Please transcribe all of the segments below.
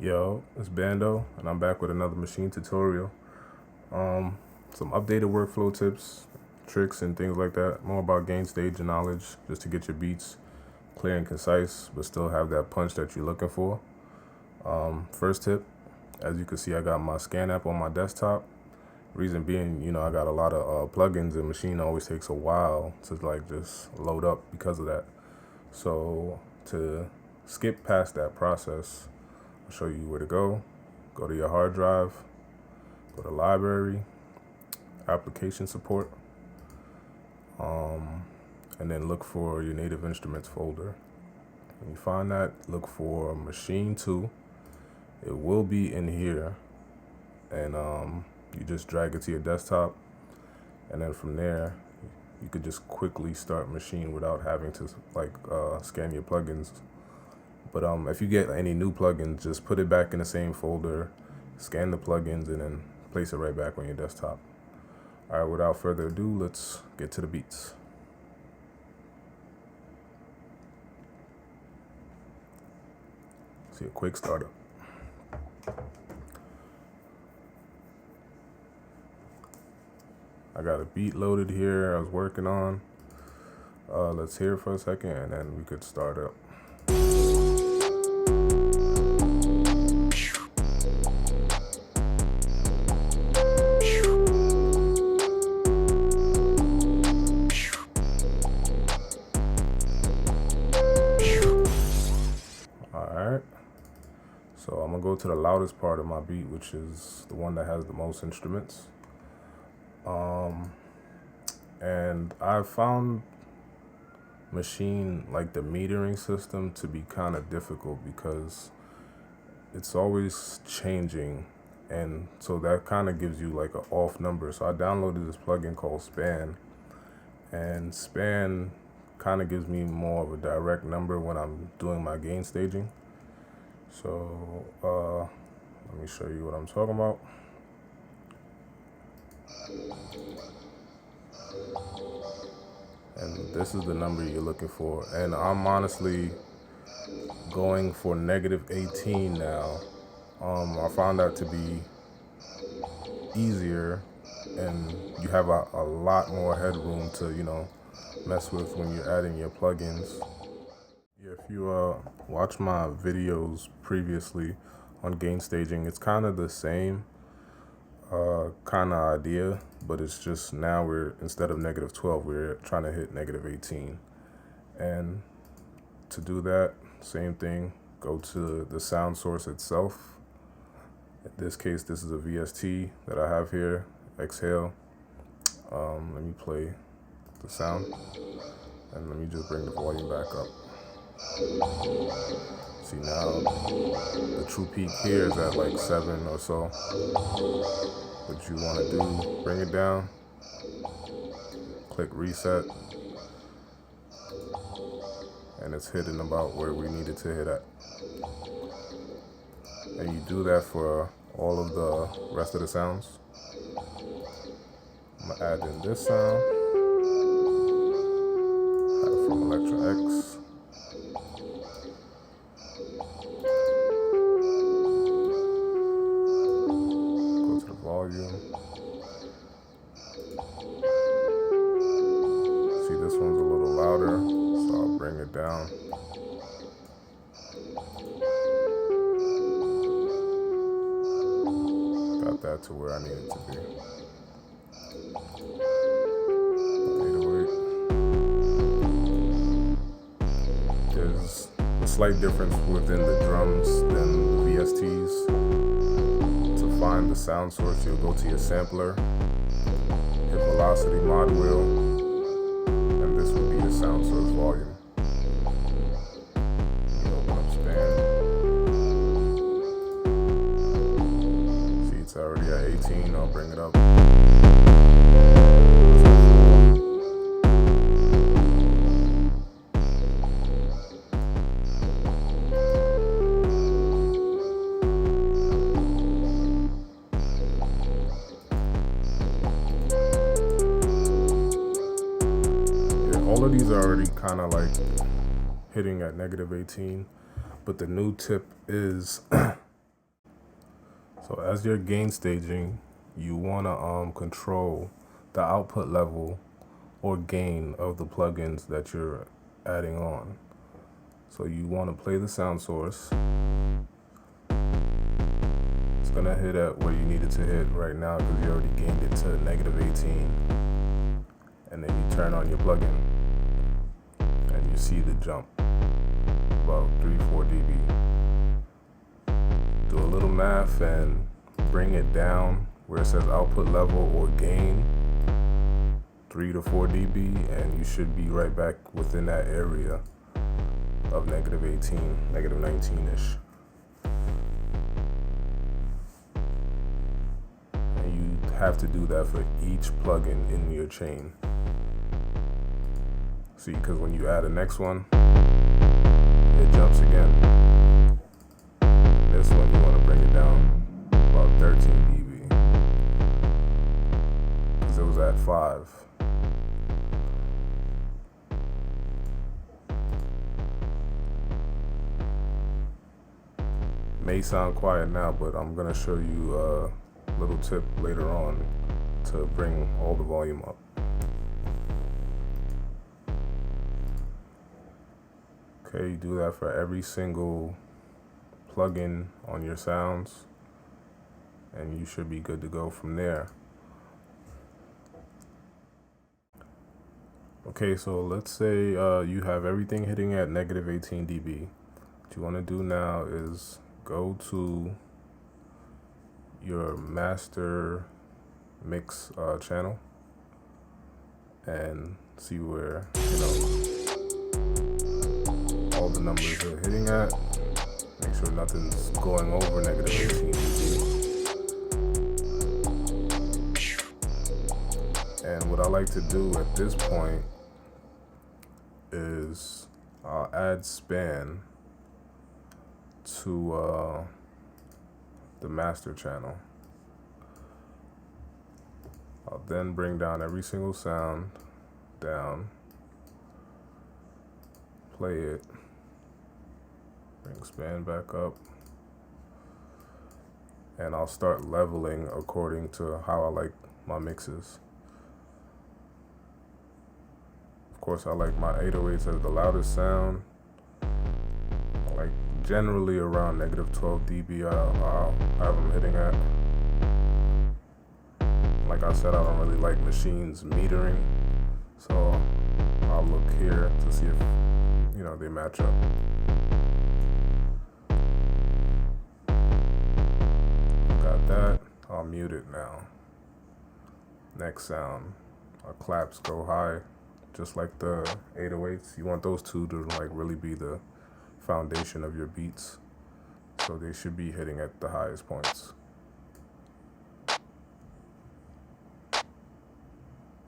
Yo, it's Bando, and I'm back with another machine tutorial. Some updated workflow tips, tricks, and things like that. More about gain stage and knowledge, just to get your beats clear and concise, but still have that punch that you're looking for. First tip, as you can see, I got my scan app on my desktop. Reason being, I got a lot of plugins, and Maschine always takes a while to just load up because of that. So to skip past that process, I'll show you where to go. Go to your hard drive, go to library, application support, and then look for your native instruments folder. When you find that, look for Maschine 2. It will be in here, and you just drag it to your desktop, and then from there, you could just quickly start Maschine without having to scan your plugins. But if you get any new plugins, just put it back in the same folder, scan the plugins, and then place it right back on your desktop. All right, without further ado, let's get to the beats. See a quick startup. I got a beat loaded here I was working on. Let's hear it for a second, and then we could start up. Alright, so I'm gonna go to the loudest part of my beat, which is the one that has the most instruments. And I found Maschine, like the metering system, to be kind of difficult because it's always changing, and so that kind of gives you like an off number. So I downloaded this plugin called Span, and Span kind of gives me more of a direct number when I'm doing my gain staging. So let me show you what I'm talking about. And this is the number you're looking for. And I'm honestly going for -18 now. I found that to be easier, and you have a lot more headroom to, mess with when you're adding your plugins. Yeah, if you watch my videos previously on gain staging, it's kind of the same kind of idea, but it's just now we're, instead of -12, we're trying to hit -18. And to do that, same thing, go to the sound source itself. In this case, this is a VST that I have here, Exhale. Let me play the sound, and let me just bring the volume back up. See, now the true peak here is at like 7 or so. What you want to do, bring it down, click reset, and it's hitting about where we need it to hit at. And you do that for all of the rest of the sounds. I'm gonna add in this sound, from Electra X. Go to the volume. See, this one's a little louder, so I'll bring it down. Got that to where I need it to be. 808. There's a slight difference within the drums than the VSTs. To find the sound source, you'll go to your sampler, hit velocity mod wheel, and this will be your sound source volume. You open up Span. See, it's already at 18. I'll bring it up. All of these are already kind of like hitting at -18, but the new tip is So as you're gain staging, you want to control the output level or gain of the plugins that you're adding on. So you want to play the sound source. It's gonna hit at where you need it to hit right now because you already gained it to -18. And then you turn on your plugin and you see the jump, about 3-4 dB. Do a little math and bring it down where it says output level or gain, 3 to 4 dB, and you should be right back within that area of -18, -19-ish. And you have to do that for each plugin in your chain. See, because when you add the next one, it jumps again. This one you want to bring it down about 13 dB because it was at 5. May sound quiet now, but I'm gonna show you a little tip later on to bring all the volume up. Okay, you do that for every single plugin on your sounds, and you should be good to go from there. Okay, so let's say you have everything hitting at -18 dB. What you want to do now is go to your master mix channel and see where all the numbers are hitting at. Make sure nothing's going over -18 dB. And what I like to do at this point is I'll add span to the master channel. I'll then bring down every single sound down, play it, bring span back up, and I'll start leveling according to how I like my mixes. Of course, I like my 808s as the loudest sound. I like generally around -12 dB I'll have them hitting at. Like I said, I don't really like Machine's metering, so I'll look here to see if they match up. Got that. I'll mute it now. Next sound, our claps go high, just like the 808s. You want those two to really be the foundation of your beats, so they should be hitting at the highest points.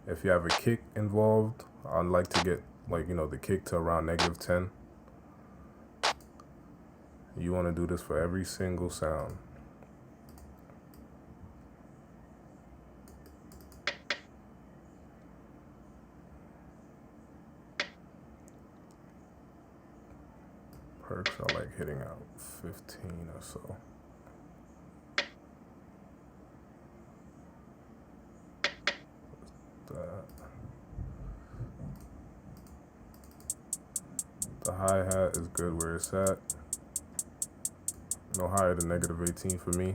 If you have a kick involved, I'd like to get the kick to around -10. You want to do this for every single sound. Perks I like hitting out 15 or so. That. The hi-hat is good where it's at. No higher than -18 for me.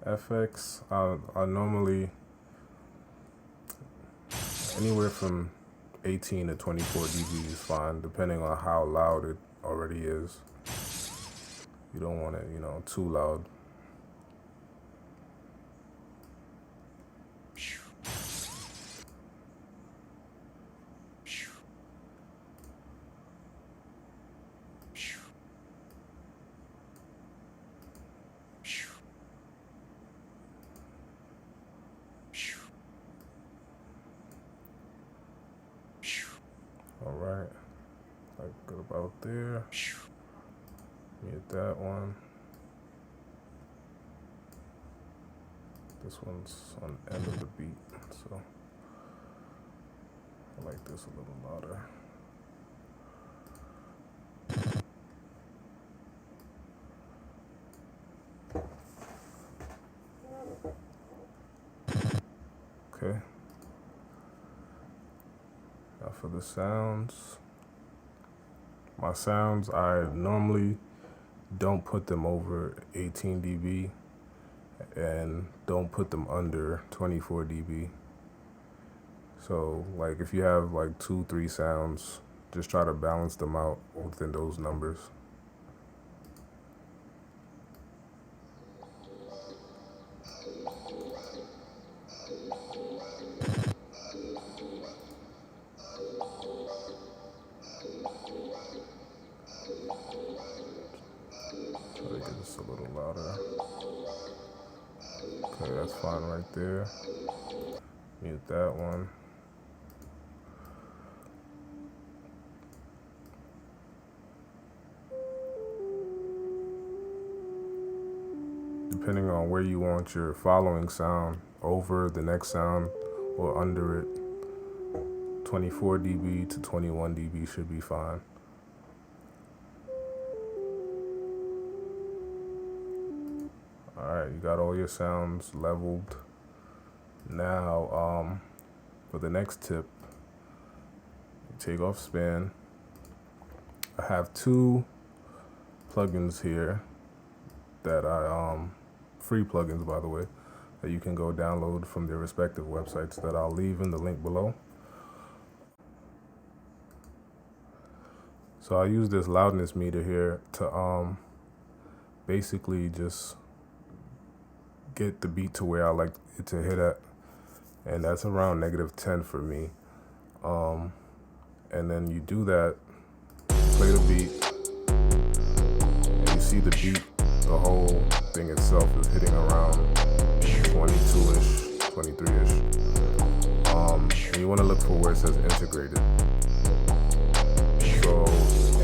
FX, I normally anywhere from 18 to 24 dB is fine, depending on how loud it already is. You don't want it, too loud. All right, like good about there. Mute that one. This one's on the end of the beat, so I like this a little louder. Okay. Now for the sounds. My sounds, I normally don't put them over 18 dB and don't put them under 24 dB. So like if you have like 2-3 sounds, just try to balance them out within those numbers. Try to get this a little louder. Okay, that's fine right there. Mute that one. Depending on where you want your following sound, over the next sound or under it, 24 dB to 21 dB should be fine. Alright, you got all your sounds leveled. Now, for the next tip, take off span. I have 2 plugins here that free plugins, by the way, that you can go download from their respective websites that I'll leave in the link below. So I use this loudness meter here to basically just get the beat to where I like it to hit at, and that's around -10 for me. And then you do that, play the beat, and you see the beat, the whole thing itself is hitting around 22-ish, 23-ish. And you want to look for where it says integrated. So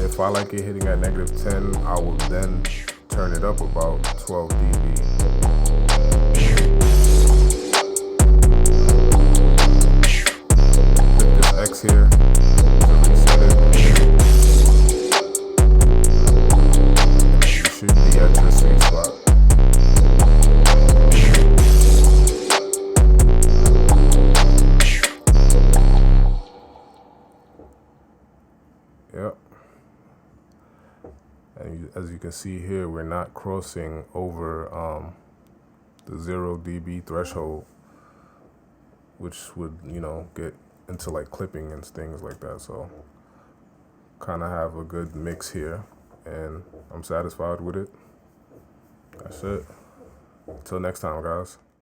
if I like it hitting at -10, I will then turn it up about 12 dB. Hit this X here to reset it. You should be at your sweet spot. Yep. And as you can see here, we're not crossing over the 0 dB threshold, which would, get into like clipping and things like that. So kind of have a good mix here, and I'm satisfied with it. That's it. Until next time, guys.